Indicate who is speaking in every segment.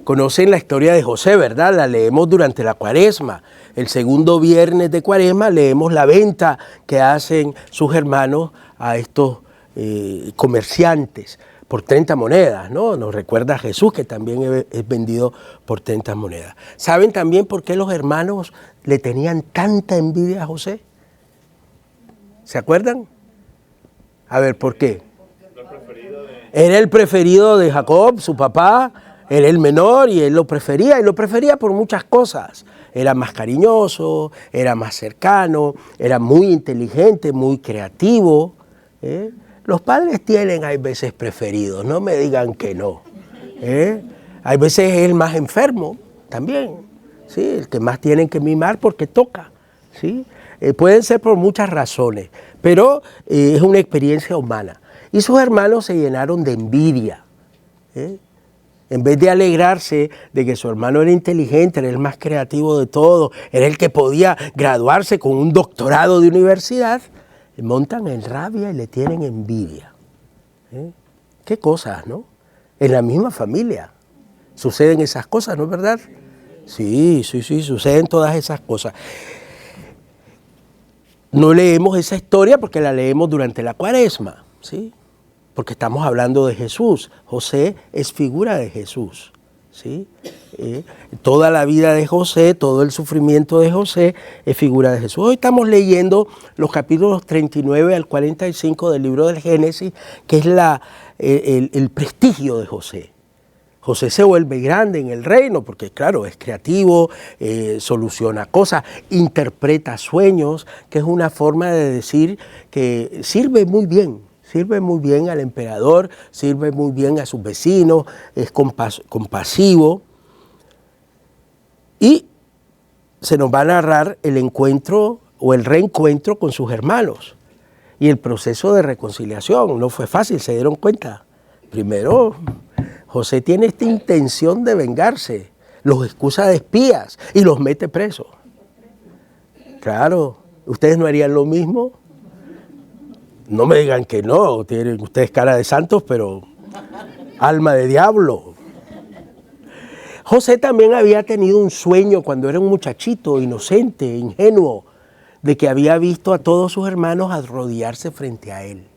Speaker 1: Conocen la historia de José, ¿verdad? La leemos durante la Cuaresma. El segundo viernes de Cuaresma leemos la venta que hacen sus hermanos a estos comerciantes por 30 monedas, ¿no? Nos recuerda a Jesús, que también es vendido por 30 monedas. ¿Saben también por qué los hermanos le tenían tanta envidia a José? ¿Se acuerdan? A ver, ¿por qué? Era el preferido de Jacob, su papá, era el menor y él lo prefería por muchas cosas. Era más cariñoso, era más cercano, era muy inteligente, muy creativo. Los padres tienen, hay veces, preferidos, no me digan que no. Hay veces es el más enfermo también, ¿sí? El que más tienen que mimar porque toca, ¿sí? Pueden ser por muchas razones, pero es una experiencia humana. Y sus hermanos se llenaron de envidia. En vez de alegrarse de que su hermano era inteligente, era el más creativo de todos, era el que podía graduarse con un doctorado de universidad, montan en rabia y le tienen envidia. Qué cosas, ¿no? En la misma familia suceden esas cosas, ¿no es verdad? Sí, suceden todas esas cosas. No leemos esa historia porque la leemos durante la Cuaresma, ¿sí? Porque estamos hablando de Jesús. José es figura de Jesús, ¿sí? Toda la vida de José, todo el sufrimiento de José es figura de Jesús. Hoy estamos leyendo los capítulos 39 al 45 del libro del Génesis, que es el prestigio de José. José se vuelve grande en el reino porque, claro, es creativo, soluciona cosas, interpreta sueños, que es una forma de decir que sirve muy bien al emperador, sirve muy bien a sus vecinos, es compasivo. Y se nos va a narrar el encuentro o el reencuentro con sus hermanos. Y el proceso de reconciliación no fue fácil, se dieron cuenta. Primero, José tiene esta intención de vengarse, los excusa de espías y los mete presos. Claro, ¿ustedes no harían lo mismo? No me digan que no, tienen ustedes cara de santos, pero alma de diablo. José también había tenido un sueño cuando era un muchachito, inocente, ingenuo, de que había visto a todos sus hermanos arrodillarse frente a él.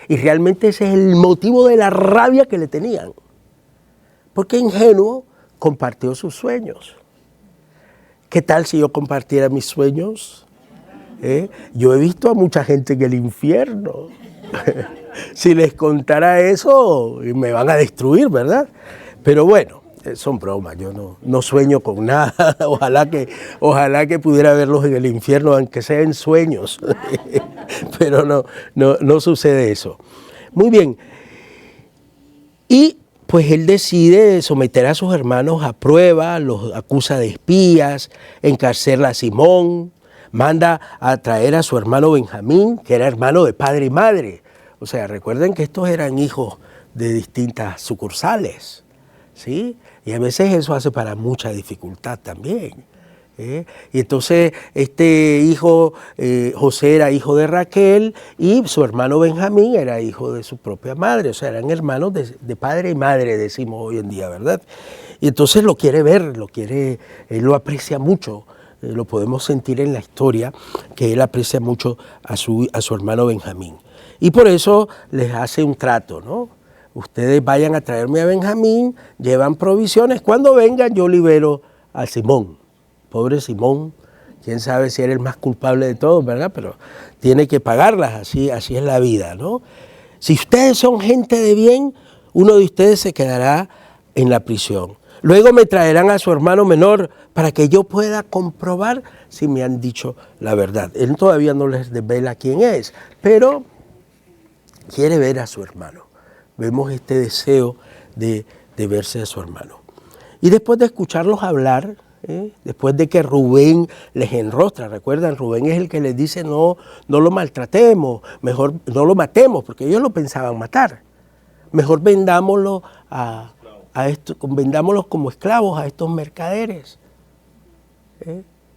Speaker 1: Y realmente ese es el motivo de la rabia que le tenían. Porque ingenuo compartió sus sueños. ¿Qué tal si yo compartiera mis sueños? Yo he visto a mucha gente en el infierno. Si les contara eso, me van a destruir, ¿verdad? Pero bueno, son bromas, yo no sueño con nada. Ojalá que pudiera verlos en el infierno, aunque sea en sueños. Pero no sucede eso. Muy bien. Y pues él decide someter a sus hermanos a prueba, los acusa de espías, encarcela a Simón, manda a traer a su hermano Benjamín, que era hermano de padre y madre. O sea, recuerden que estos eran hijos de distintas sucursales, ¿sí? Y a veces eso hace para mucha dificultad también. Y entonces este hijo, José era hijo de Raquel y su hermano Benjamín era hijo de su propia madre, o sea, eran hermanos de padre y madre, decimos hoy en día, ¿verdad? Y entonces lo quiere ver, él lo aprecia mucho, lo podemos sentir en la historia, que él aprecia mucho a su hermano Benjamín. Y por eso les hace un trato, ¿no? Ustedes vayan a traerme a Benjamín, llevan provisiones, cuando vengan yo libero a Simón. Pobre Simón, quién sabe si era el más culpable de todos, ¿verdad? Pero tiene que pagarlas, así es la vida, ¿no? Si ustedes son gente de bien, uno de ustedes se quedará en la prisión. Luego me traerán a su hermano menor para que yo pueda comprobar si me han dicho la verdad. Él todavía no les desvela quién es, pero quiere ver a su hermano. Vemos este deseo de verse a su hermano. Y después de escucharlos hablar, después de que Rubén les enrostra, recuerdan, Rubén es el que les dice no lo maltratemos, mejor no lo matemos, porque ellos lo pensaban matar. Mejor vendámoslos como esclavos a estos mercaderes.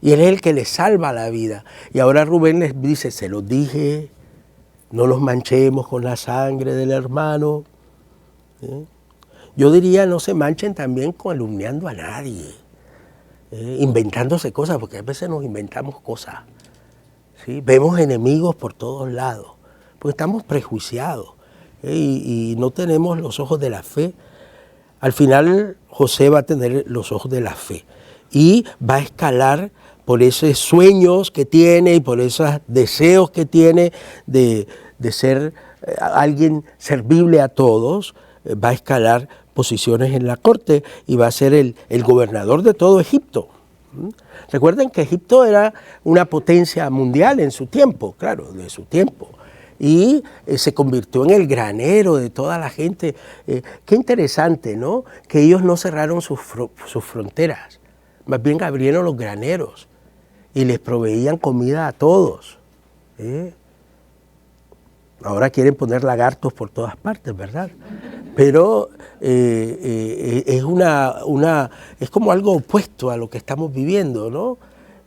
Speaker 1: Y él es el que les salva la vida. Y ahora Rubén les dice, se los dije, no los manchemos con la sangre del hermano. Yo diría, no se manchen también calumniando a nadie, inventándose cosas, porque a veces nos inventamos cosas. ¿Sí? Vemos enemigos por todos lados, porque estamos prejuiciados y no tenemos los ojos de la fe. Al final José va a tener los ojos de la fe y va a escalar por esos sueños que tiene y por esos deseos que tiene de ser alguien servible a todos, va a escalar posiciones en la corte y va a ser el gobernador de todo Egipto. Recuerden que Egipto era una potencia mundial en su tiempo, claro, de su tiempo. Y se convirtió en el granero de toda la gente. Qué interesante, ¿no? Que ellos no cerraron sus fronteras, más bien abrieron los graneros y les proveían comida a todos. Ahora quieren poner lagartos por todas partes, ¿verdad? Pero es es como algo opuesto a lo que estamos viviendo, ¿no?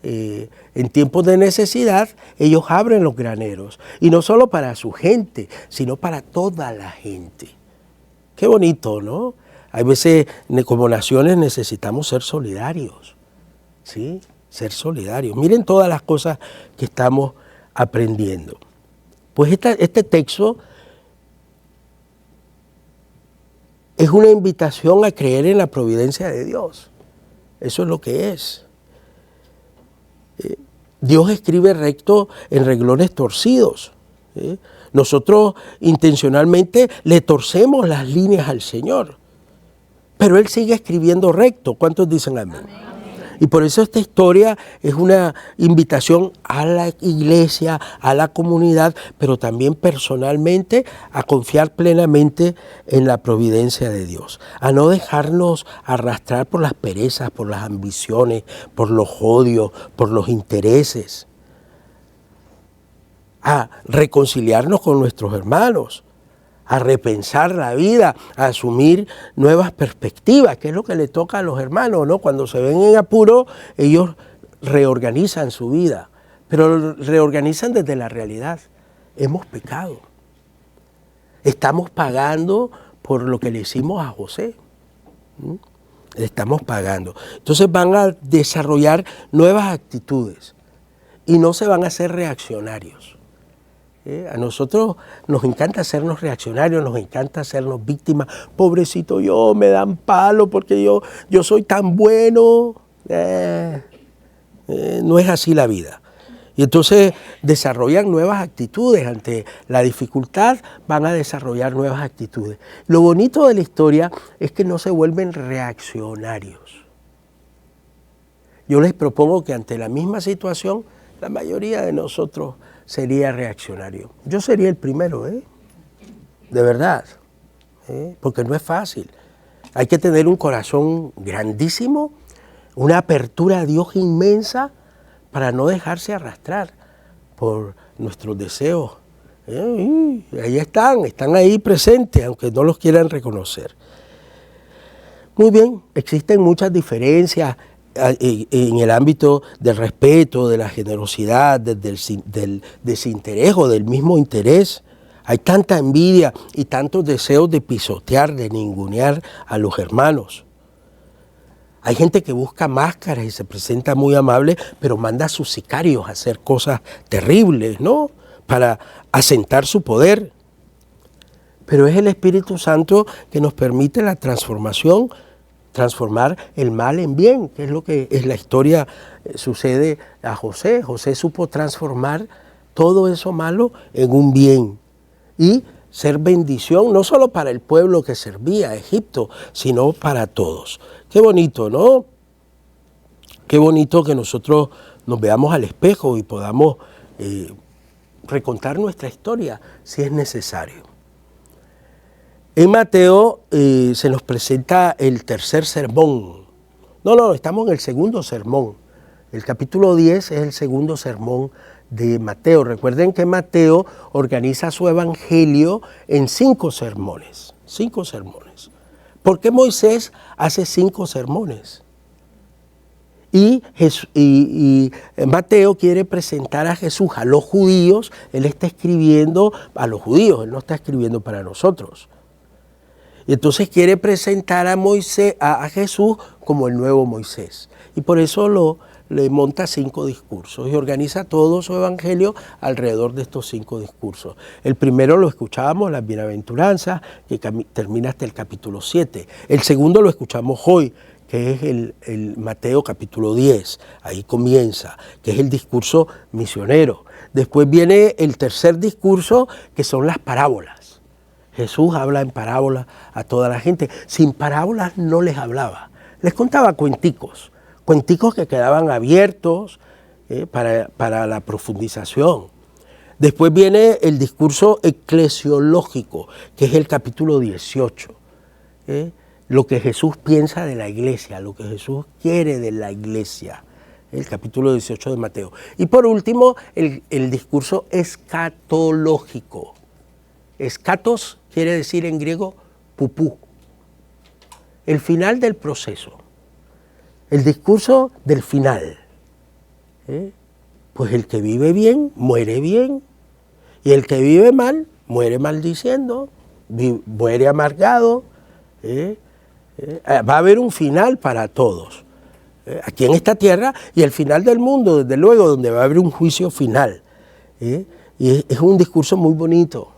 Speaker 1: En tiempos de necesidad, ellos abren los graneros, y no solo para su gente, sino para toda la gente. Qué bonito, ¿no? Hay veces, como naciones, necesitamos ser solidarios, ¿sí? Ser solidarios. Miren todas las cosas que estamos aprendiendo. Pues este texto es una invitación a creer en la providencia de Dios. Eso es lo que es. Dios escribe recto en renglones torcidos. Nosotros intencionalmente le torcemos las líneas al Señor, pero Él sigue escribiendo recto. ¿Cuántos dicen amén? Amén. Y por eso esta historia es una invitación a la iglesia, a la comunidad, pero también personalmente a confiar plenamente en la providencia de Dios, a no dejarnos arrastrar por las perezas, por las ambiciones, por los odios, por los intereses, a reconciliarnos con nuestros hermanos, a repensar la vida, a asumir nuevas perspectivas, que es lo que le toca a los hermanos, ¿no? Cuando se ven en apuro, ellos reorganizan su vida, pero reorganizan desde la realidad. Hemos pecado. Estamos pagando por lo que le hicimos a José. Estamos pagando. Entonces van a desarrollar nuevas actitudes y no se van a hacer reaccionarios. A nosotros nos encanta hacernos reaccionarios, nos encanta hacernos víctimas. Pobrecito yo, me dan palo porque yo soy tan bueno. No es así la vida. Y entonces desarrollan nuevas actitudes. Ante la dificultad van a desarrollar nuevas actitudes. Lo bonito de la historia es que no se vuelven reaccionarios. Yo les propongo que ante la misma situación, la mayoría de nosotros sería reaccionario. Yo sería el primero, de verdad, porque no es fácil. Hay que tener un corazón grandísimo, una apertura a Dios inmensa para no dejarse arrastrar por nuestros deseos. Ahí están ahí presentes, aunque no los quieran reconocer. Muy bien, existen muchas diferencias en el ámbito del respeto, de la generosidad, del desinterés o del mismo interés. Hay tanta envidia y tantos deseos de pisotear, de ningunear a los hermanos. Hay gente que busca máscaras y se presenta muy amable, pero manda a sus sicarios a hacer cosas terribles, ¿no? Para asentar su poder. Pero es el Espíritu Santo que nos permite la transformación, transformar el mal en bien, que es lo que en la historia sucede a José. José supo transformar todo eso malo en un bien y ser bendición no solo para el pueblo que servía a Egipto, sino para todos. Qué bonito, ¿no? Qué bonito que nosotros nos veamos al espejo y podamos recontar nuestra historia si es necesario. En Mateo se nos presenta el tercer sermón. No, estamos en el segundo sermón. El capítulo 10 es el segundo sermón de Mateo. Recuerden que Mateo organiza su evangelio en 5 sermones. 5 sermones. ¿Por qué Moisés hace 5 sermones? Y Mateo quiere presentar a Jesús a los judíos. Él está escribiendo a los judíos, él no está escribiendo para nosotros. Y entonces quiere presentar a Moisés, a Jesús como el nuevo Moisés. Y por eso le monta 5 discursos y organiza todo su evangelio alrededor de estos 5 discursos. El primero lo escuchábamos, las bienaventuranzas, que termina hasta el capítulo 7. El segundo lo escuchamos hoy, que es el Mateo capítulo 10. Ahí comienza, que es el discurso misionero. Después viene el tercer discurso, que son las parábolas. Jesús habla en parábolas a toda la gente. Sin parábolas no les hablaba. Les contaba cuenticos que quedaban abiertos para la profundización. Después viene el discurso eclesiológico, que es el capítulo 18. Lo que Jesús piensa de la iglesia, lo que Jesús quiere de la iglesia. El capítulo 18 de Mateo. Y por último, el discurso escatológico. Escatos quiere decir en griego pupú. El final del proceso. El discurso del final. Pues el que vive bien, muere bien. Y el que vive mal, muere maldiciendo, muere amargado. Va a haber un final para todos. Aquí en esta tierra y el final del mundo, desde luego, donde va a haber un juicio final. Y es un discurso muy bonito.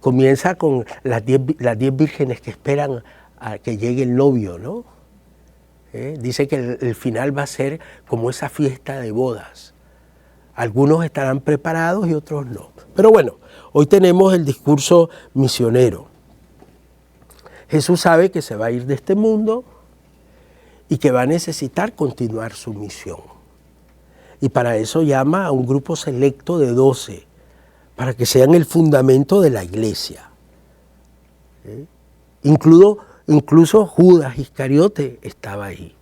Speaker 1: Comienza con las 10 vírgenes que esperan a que llegue el novio, ¿no? Dice que el final va a ser como esa fiesta de bodas. Algunos estarán preparados y otros no. Pero bueno, hoy tenemos el discurso misionero. Jesús sabe que se va a ir de este mundo y que va a necesitar continuar su misión. Y para eso llama a un grupo selecto de 12, para que sean el fundamento de la iglesia. Incluso Judas Iscariote estaba ahí,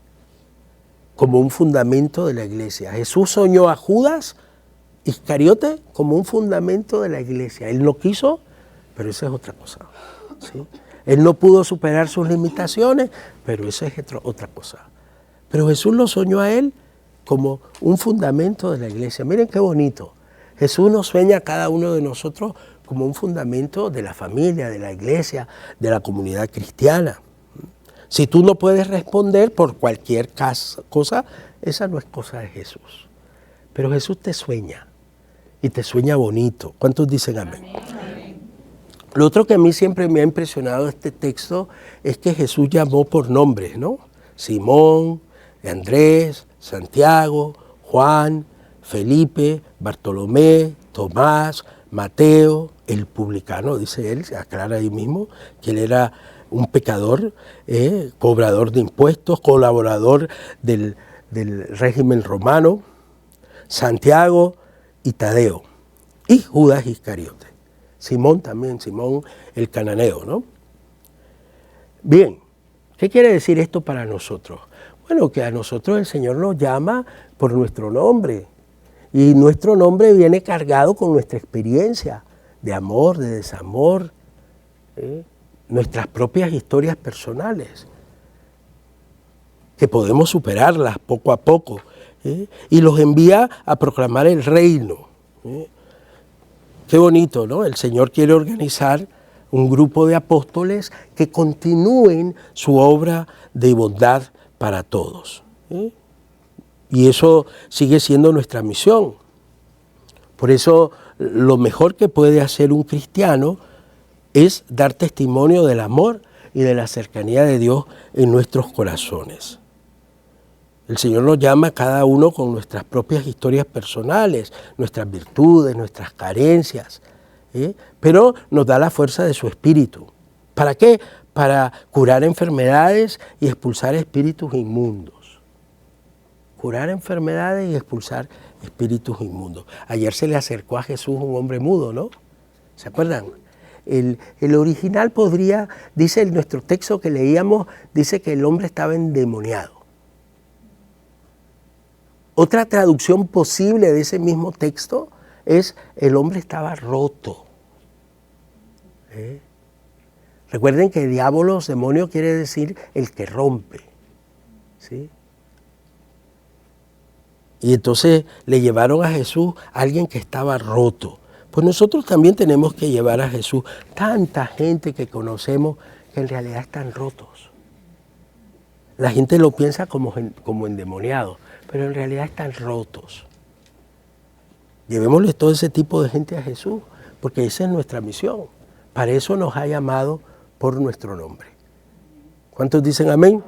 Speaker 1: como un fundamento de la iglesia. Jesús soñó a Judas Iscariote como un fundamento de la iglesia. Él no quiso, pero esa es otra cosa. ¿Sí? Él no pudo superar sus limitaciones, pero esa es otra cosa. Pero Jesús lo soñó a él como un fundamento de la iglesia. Miren qué bonito. Jesús nos sueña a cada uno de nosotros como un fundamento de la familia, de la iglesia, de la comunidad cristiana. Si tú no puedes responder por cualquier cosa, esa no es cosa de Jesús. Pero Jesús te sueña, y te sueña bonito. ¿Cuántos dicen amén? Amén. Lo otro que a mí siempre me ha impresionado de este texto es que Jesús llamó por nombres, ¿no? Simón, Andrés, Santiago, Juan, Felipe, Bartolomé, Tomás, Mateo, el publicano, dice él, se aclara ahí mismo, que él era un pecador, cobrador de impuestos, colaborador del régimen romano, Santiago y Tadeo, y Judas Iscariote. Simón también, Simón el cananeo, ¿no? Bien, ¿qué quiere decir esto para nosotros? Bueno, que a nosotros el Señor nos llama por nuestro nombre, y nuestro nombre viene cargado con nuestra experiencia de amor, de desamor, nuestras propias historias personales, que podemos superarlas poco a poco, y los envía a proclamar el reino. Qué bonito, ¿no? El Señor quiere organizar un grupo de apóstoles que continúen su obra de bondad para todos. Y eso sigue siendo nuestra misión. Por eso lo mejor que puede hacer un cristiano es dar testimonio del amor y de la cercanía de Dios en nuestros corazones. El Señor nos llama a cada uno con nuestras propias historias personales, nuestras virtudes, nuestras carencias, pero nos da la fuerza de su Espíritu. ¿Para qué? Para curar enfermedades y expulsar espíritus inmundos. Curar enfermedades y expulsar espíritus inmundos. Ayer se le acercó a Jesús un hombre mudo, ¿no? ¿Se acuerdan? El original dice en nuestro texto que leíamos, dice que el hombre estaba endemoniado. Otra traducción posible de ese mismo texto es el hombre estaba roto. Recuerden que diabolos, demonio, quiere decir el que rompe. ¿Sí? Y entonces le llevaron a Jesús a alguien que estaba roto, Pues nosotros también tenemos que llevar a Jesús. Tanta gente que conocemos que en realidad están rotos. La gente lo piensa como endemoniados, pero en realidad están rotos. Llevémosle todo ese tipo de gente a Jesús, porque esa es nuestra misión. Para eso nos ha llamado por nuestro nombre. ¿Cuántos dicen amén?